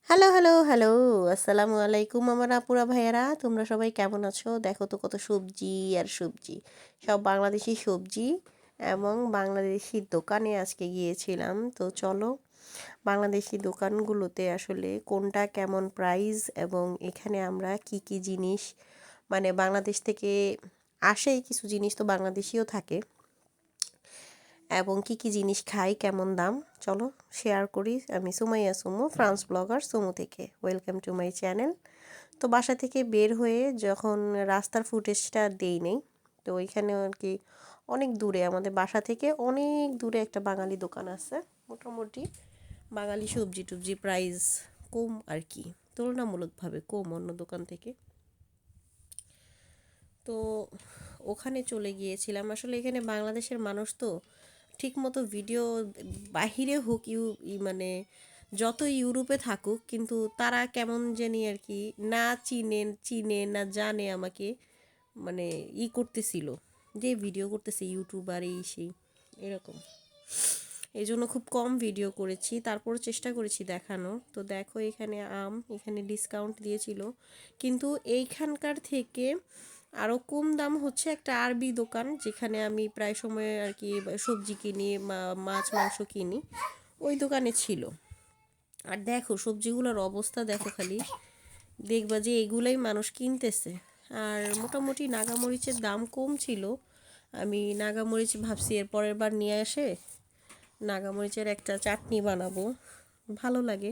Hello, hello, hello! আসসালামু আলাইকুম আমার আপুরা ভাইয়ারা। তোমরা সবাই কেমন আছো? দেখো তো কত সবজি আর সবজি। সব বাংলাদেশি সবজি এবং বাংলাদেশি দোকানে আজকে গিয়েছিলাম। তো চলো বাংলাদেশি দোকানগুলোতে আসলে কোনটা কেমন প্রাইস এবং এখানে আমরা কি কি জিনিস মানে বাংলাদেশ থেকে আসেই কিছু জিনিস তো বাংলাদেশিও থাকে। এবং কি কি জিনিস খাই কেমন দাম চলো শেয়ার করি। আমি সুমাইয়া সুমু, ফ্রান্স ব্লগার সুমু থেকে। Welcome to my channel. তো বাসা থেকে বের হয়ে যখন রাস্তার ফুটেজটা দেই নেই, তো ওইখানে আর কি অনেক দূরে আমাদের বাসা থেকে অনেক দূরে একটা বাঙালি দোকান আছে। মোটামুটি বাঙালি সবজি টবজি প্রাইস কম আর কি, তুলনামূলকভাবে কম অন্য দোকান থেকে। তো ওখানে চলে গিয়েছিলাম। আসলে এখানে বাংলাদেশের মানুষ তো ঠিকমতো ভিডিও বাহিরে হোক মানে যত ইউরোপে থাকুক কিন্তু তারা কেমন জানি আর কি না চিনে চিনে না জানে আমাকে, মানে করতেছিল যে ভিডিও করতেছে ইউটিউবার এই সেই এরকম। এই জন্য খুব কম ভিডিও করেছি, তারপর চেষ্টা করেছি দেখানোর। তো দেখো এখানে আম, এখানে ডিসকাউন্ট দিয়েছিল, কিন্তু এইখানকার থেকে আরও কম দাম হচ্ছে একটা আরবি দোকান যেখানে আমি প্রায় সময় আর কি সবজি কিনি, মাছ মাংস কিনি, ওই দোকানে ছিল। আর দেখো সবজিগুলোর অবস্থা দেখো খালি, দেখবা যে এগুলাই মানুষ কিনতেছে। আর মোটামুটি নাগামরিচের দাম কম ছিল। আমি নাগামরিচ ভাবছি এর পরের বার নিয়ে আসে নাগামরিচের একটা চাটনি বানাবো, ভালো লাগে।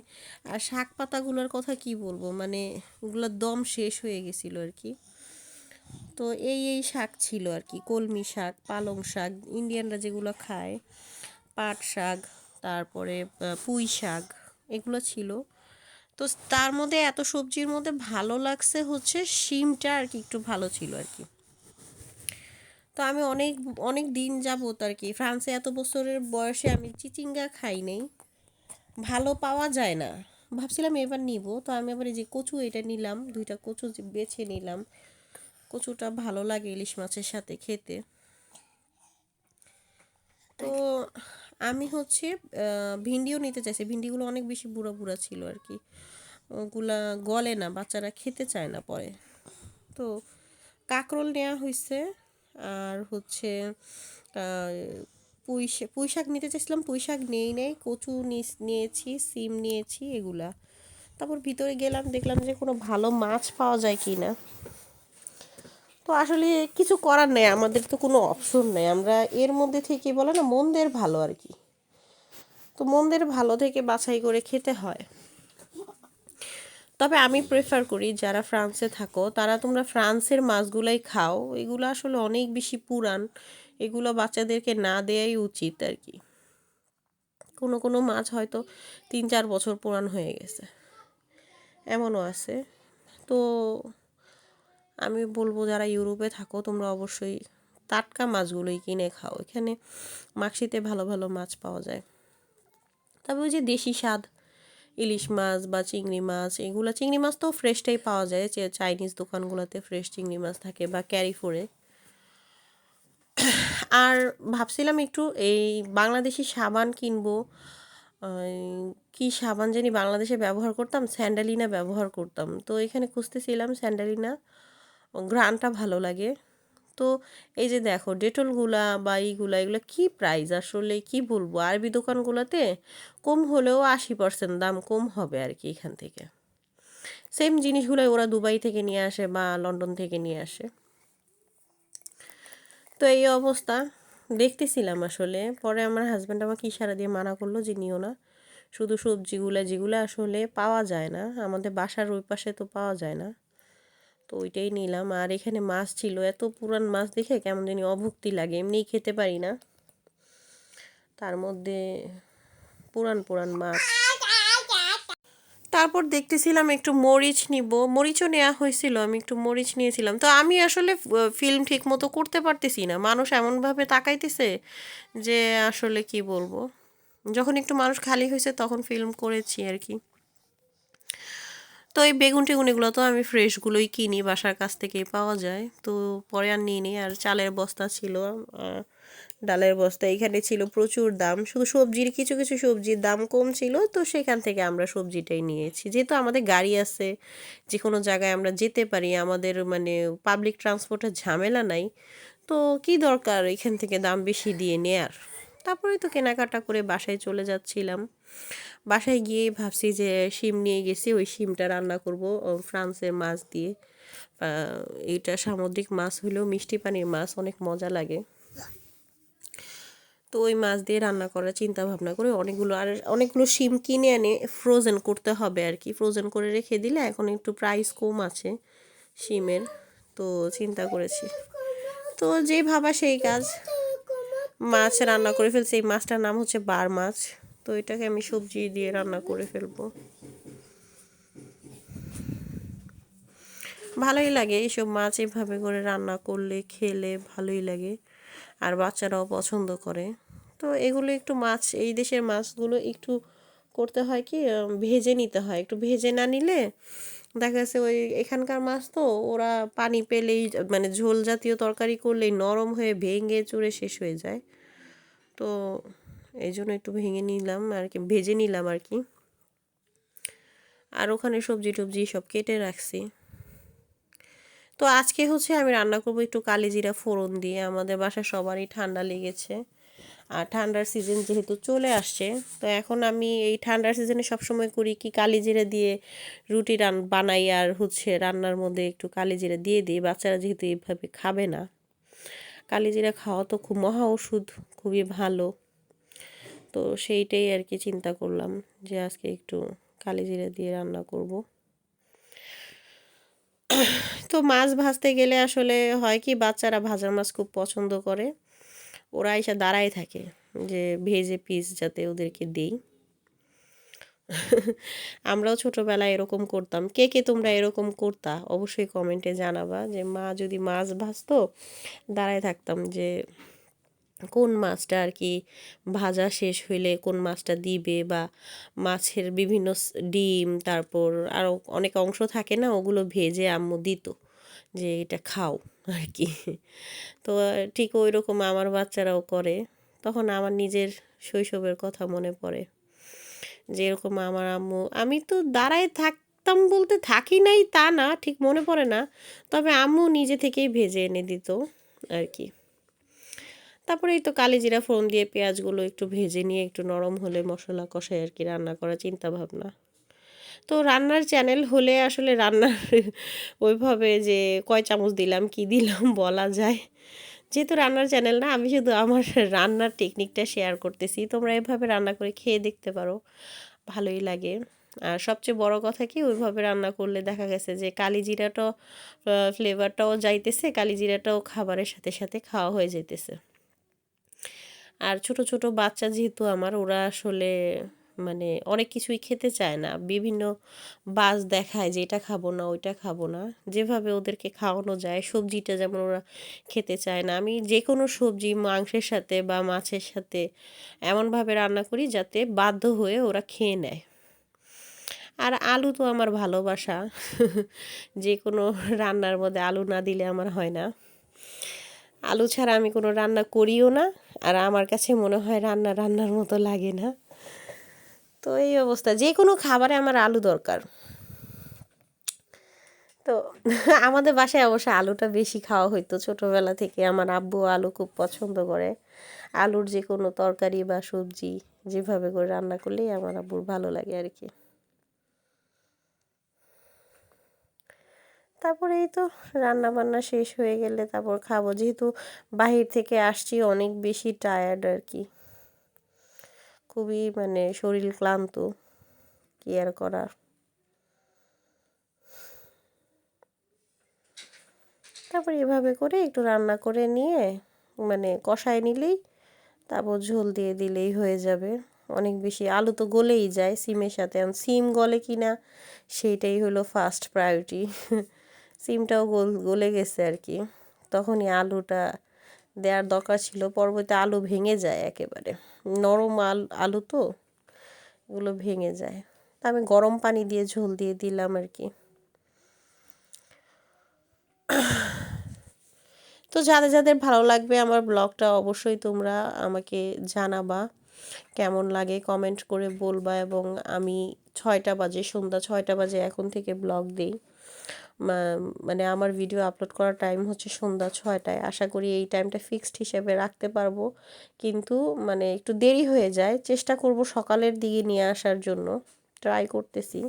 আর শাক পাতাগুলোর কথা কি বলবো, মানে ওগুলোর দম শেষ হয়ে গেছিলো আর কি। তো এই শাক ছিল আর কি, কলমি শাক, পালং শাক, ইন্ডিয়ানরা যেগুলো খায়, পাট শাক, তারপরে পুঁই শাক, এগুলো ছিল। তো তার মধ্যে এত সবজির মধ্যে ভালো লাগছে হচ্ছে শিমটা আর কি, একটু ভালো ছিল আর কি। তো আমি অনেক অনেক দিন যাবত আর কি ফ্রান্সে, এত বছরের বয়সে আমি চিচিঙ্গা খাই নাই, ভালো পাওয়া যায় না। ভাবছিলাম এবার নিব, তো আমি আবার এই যে কচু এটা নিলাম, দুইটা কচু বেছে নিলাম। কচুটা ভালো লাগে ইলিশ মাছের সাথে খেতে। তো আমি হচ্ছে ভিন্ডিও নিতে চাইছি, ভিন্ডিগুলো অনেক বেশি বুড়া বুড়া ছিল আর কি, ওগুলা গলে না, বাচ্চারা খেতে চায় না পরে। তো কাঁকরোল নেওয়া হয়েছে। আর হচ্ছে পুঁই শাক নিতে চাইছিলাম, পুঁই শাক নেই, কচু নিয়েছি, সিম নিয়েছি এগুলা। তারপর ভিতরে গেলাম, দেখলাম যে কোনো ভালো মাছ পাওয়া যায় কি না। তো আসলে কিছু করার নেই, আমাদের তো কোনো অপশন নেই, আমরা এর মধ্যে থেকে বলে না মন্দের ভালো আর কি, তো মন্দের ভালো থেকে বাছাই করে খেতে হয়। তবে আমি প্রেফার করি যারা ফ্রান্সে থাকো তারা তোমরা ফ্রান্সের মাছগুলাই খাও, এগুলো আসলে অনেক বেশি পুরান, এগুলো বাচ্চাদেরকে না দেয়াই উচিত আর কি। কোনো কোনো মাছ হয়তো 3-4 বছর পুরান হয়ে গেছে, এমনও আছে। তো আমি বলবো যারা ইউরোপে থাকো তোমরা অবশ্যই টাটকা মাছগুলোই কিনে খাও, এখানে মাক্সিতে ভালো ভালো মাছ পাওয়া যায়। তবে ওই যে দেশি স্বাদ ইলিশ মাছ বা চিংড়ি মাছ, এগুলো চিংড়ি মাছ তো ফ্রেশটাই পাওয়া যায়, যে চাইনিজ দোকানগুলোতে ফ্রেশ চিংড়ি মাছ থাকে বা ক্যারিফোরে। আর ভাবছিলাম একটু এই বাংলাদেশি সাবান কিনবো। কি সাবান জানি বাংলাদেশে ব্যবহার করতাম, স্যান্ডালিনা ব্যবহার করতাম, তো এখানে খুঁজতেছিলাম স্যান্ডালিনা, ঘ্রাণটা ভালো লাগে। তো এই যে দেখো ডেটলগুলা বা এগুলো কি প্রাইস, আসলে কি বলবো, আরবি দোকানগুলোতে কম হলেও 80% দাম কম হবে আর কি এখান থেকে। সেম জিনিসগুলোই ওরা দুবাই থেকে নিয়ে আসে বা লন্ডন থেকে নিয়ে আসে। তো এই অবস্থা দেখতেছিলাম আসলে, পরে আমার হাজব্যান্ড আমাকে ইশারা দিয়ে মানা করলো যে নিও না, শুধু সবজিগুলো যেগুলো আসলে পাওয়া যায় না আমাদের বাসার ওই পাশে তো পাওয়া যায় না, তো ওইটাই নিলাম। আর এখানে মাছ ছিল, এত পুরান মাছ দেখে কেমন জানি অভুক্তি লাগে, এমনিই খেতে পারি না, তার মধ্যে পুরান পুরান মাছ। তারপর দেখতেছিলাম একটু মরিচ নিব, মরিচও নেওয়া হয়েছিল, আমি একটু মরিচ নিয়েছিলাম। তো আমি আসলে ফিল্ম ঠিক মতো করতে পারতেছি না, মানুষ এমনভাবে তাকাইতেছে যে আসলে কি বলবো, যখন একটু মানুষ খালি হয়েছে তখন ফিল্ম করেছি আর কি। তো এই বেগুন টেগুন এগুলো তো আমি ফ্রেশগুলোই কিনি, বাসার কাছ থেকেই পাওয়া যায়। তো পরে আর নিই নি। আর চালের বস্তা ছিল, ডালের বস্তা এখানে ছিল প্রচুর দাম। শুধু সবজির কিছু কিছু সবজির দাম কম ছিল, তো সেখান থেকে আমরা সবজিটাই নিয়েছি। যেহেতু আমাদের গাড়ি আছে, যে কোনো জায়গায় আমরা যেতে পারি, আমাদের মানে পাবলিক ট্রান্সপোর্টের ঝামেলা নাই, তো কি দরকার এখান থেকে দাম বেশি দিয়ে নেয়ার। তারপরে তো কেনাকাটা করে বাসায় চলে যাচ্ছিলাম। বাসায় গিয়ে ভাবছি যে শিম নিয়ে গেছি, ওই শিমটা রান্না করব ফ্রান্সের মাছ দিয়ে। এটা সামুদ্রিক মাছ হলেও মিষ্টি পানির মাছ, অনেক মজা লাগে। তো ওই মাছ দিয়ে রান্না করার চিন্তা ভাবনা করে অনেকগুলো শিম কিনে এনে ফ্রোজেন করতে হবে আর কি। ফ্রোজেন করে রেখে দিলে এখন একটু প্রাইস কম আছে শিমের, তো চিন্তা করেছি। তো যে ভাবা সেই কাজ, মাছ রান্না করে ফেলছি। এই মাছটার নাম হচ্ছে বার মাছ। তো এটাকে আমি সবজি দিয়ে রান্না করে ফেলবো। ভালোই লাগে এইসব মাছ এভাবে করে রান্না করলে, খেলে ভালোই লাগে, আর বাচ্চারাও পছন্দ করে। তো এগুলো একটু মাছ, এই দেশের মাছগুলো একটু করতে হয় কি, ভেজে নিতে হয়। একটু ভেজে না নিলে দেখা যাচ্ছে ওই এখানকার মাছ তো ওরা পানি পেলেই মানে ঝোল জাতীয় তরকারি করলেই নরম হয়ে ভেঙে চুরে শেষ হয়ে যায়। তো এই জন্য একটু ভেঙে নিলাম আর কি, ভেজে নিলাম আর কি। আর ওখানে সবজি টবজি সব কেটে রাখছি। তো আজকে হচ্ছে আমি রান্না করব একটু কালিজিরা ফোড়ন দিয়ে। আমাদের বাসায় সবারই ঠান্ডা লেগেছে, আর ঠান্ডার সিজন যেহেতু চলে আসছে, তো এখন আমি এই ঠান্ডার সিজনে সবসময় করি কি, কালিজিরা দিয়ে রুটি বানাই, আর হচ্ছে রান্নার মধ্যে একটু কালিজিরা দিয়ে দিই। বাচ্চারা যেহেতু এইভাবে খাবে না, কালিজিরা খাওয়া তো খুব মহা ওষুধ, খুবই ভালো। তো সেইটাই আর কি চিন্তা করলাম যে আজকে একটু কালিজিরা দিয়ে রান্না করব। তো মাছ ভাজতে গেলে আসলে হয় কি, বাচ্চারা ভাজা মাছ খুব পছন্দ করে, ওরা এসে দাঁড়ায় থাকে যে ভেজে পিস যাতে ওদেরকে দেই। আমরাও ছোটবেলায় এরকম করতাম। কে কে তোমরা এরকম করতা অবশ্যই কমেন্টে জানাবা, যে মা যদি মাছ ভাজতো দাঁড়ায় থাকতাম যে কোন মাছটা আর কি ভাজা শেষ হইলে কোন মাছটা দিবে, বা মাছের বিভিন্ন ডিম, তারপর আরও অনেক অংশ থাকে না, ওগুলো ভেজে আম্মু দিত যে এটা খাও আর কি। তো ঠিক ওই রকম আমার বাচ্চারাও করে। তখন আমার নিজের শৈশবের কথা মনে পড়ে, যে এরকম আমার আম্মু, আমি তো দাঁড়ায় থাকতাম বলতে থাকি নাই তা না, ঠিক মনে পড়ে না, তবে আম্মু নিজে থেকেই ভেজে এনে দিত আর কি। তারপরে এই তো কালিজিরা ফোড়ন দিয়ে পেঁয়াজগুলো একটু ভেজে নিয়ে একটু নরম হলে মশলা কষায় আর কি রান্না করার চিন্তা ভাবনা। তো রান্নার চ্যানেল হলে আসলে রান্নার ওইভাবে যে কয় চামচ দিলাম কি দিলাম বলা যায়। যেহেতু রান্নার চ্যানেল না, আমি শুধু আমার রান্নার টেকনিকটা শেয়ার করতেছি, তোমরা এভাবে রান্না করে খেয়ে দেখতে পারো, ভালোই লাগে। আর সবচেয়ে বড় কথা কি, ওইভাবে রান্না করলে দেখা গেছে যে কালিজিরাটাও ফ্লেভারটাও যাইতেছে, কালিজিরাটাও খাবারের সাথে সাথে খাওয়া হয়ে যাইতেছে। আর ছোট ছোট বাচ্চা যেহেতু আমার, ওরা আসলে মানে অনেক কিছুই খেতে চায় না, বিভিন্ন বাজ দেখায় যে এটা খাবো না ওইটা খাবো না। যেভাবে ওদেরকে খাওয়ানো যায়, সবজিটা যেমন ওরা খেতে চায় না, আমি যে কোনো সবজি মাংসের সাথে বা মাছের সাথে এমনভাবে রান্না করি যাতে বাধ্য হয়ে ওরা খেয়ে নেয়। আর আলু তো আমার ভালোবাসা, যে কোনো রান্নার মধ্যে আলু না দিলে আমার হয় না। আলু ছাড়া আমি কোনো রান্না করিও না, আর আমার কাছে মনে হয় রান্না রান্নার মতো লাগে না। তো এই অবস্থা, যে কোনো খাবারে আমার আলু দরকার। তো আমাদের বাসায় অবশ্য আলুটা বেশি খাওয়া হইতো ছোটোবেলা থেকে। আমার আব্বু আলু খুব পছন্দ করে। আলুর যে কোনো তরকারি বা সবজি যেভাবে করে রান্না করলেই আমার আব্বুর ভালো লাগে আর কি। তারপরে এই তো রান্না বান্না শেষ হয়ে গেলে তারপর খাবো, যেহেতু বাহির থেকে আসছি অনেক বেশি টায়ার্ড আর কি, খুবই মানে শরীর ক্লান্ত, কি আর করার। তারপর এভাবে করে একটু রান্না করে নিয়ে মানে কষায় নিলেই, তারপর ঝোল দিয়ে দিলেই হয়ে যাবে। অনেক বেশি আলু তো গলেই যায় সিমের সাথে, এখন সিম গলে কি না সেইটাই হলো ফার্স্ট প্রায়োরিটি। সিমটাও গলে গেছে আর কি, তখনই আলুটা দেওয়ার দরকার ছিল। পরবর্তীতে আলু ভেঙে যায় একেবারে, নরম আলু তো, এগুলো ভেঙে যায়। আমি গরম পানি দিয়ে ঝোল দিয়ে দিলাম আর কি। তো যাদের যাদের ভালো লাগবে আমার ব্লগটা অবশ্যই তোমরা আমাকে জানাবা কেমন লাগে, কমেন্ট করে বলবা। এবং আমি 6টা বাজে, সন্ধ্যা 6টা বাজে এখন থেকে ব্লগ দিই। মানে আমার ভিডিও আপলোড করার টাইম হচ্ছে সন্ধ্যা 6টায়। আশা করি এই টাইমটা ফিক্সড হিসেবে রাখতে পারবো, কিন্তু মানে একটু দেরি হয়ে যায়। চেষ্টা করব সকালের দিকে নিয়ে আসার জন্য, ট্রাই করতেছি।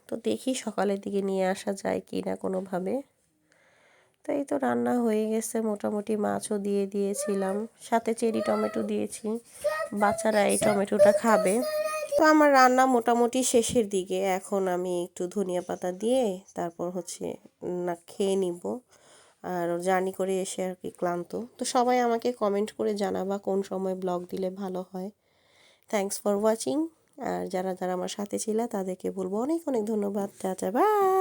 তো দেখি সকালের দিকে নিয়ে আসা যায় কি না কোনোভাবে। তো এই তো রান্না হয়ে গেছে মোটামুটি, মাছও দিয়ে দিয়েছিলাম, সাথে চেরি টমেটো দিয়েছি, বাচ্চারা এই টমেটোটা খাবে। তো আমার রান্না মোটামুটি শেষের দিকে, এখন আমি একটু ধনিয়া পাতা দিয়ে তারপর হচ্ছে না খেয়ে নিব। আর জার্নি করে এসে আর কি ক্লান্ত। তো সবাই আমাকে কমেন্ট করে জানাবা কোন সময় ব্লগ দিলে ভালো হয়। Thanks for watching. আর যারা যারা আমার সাথে ছিল তাদেরকে বলবো অনেক অনেক ধন্যবাদ। Tata bye.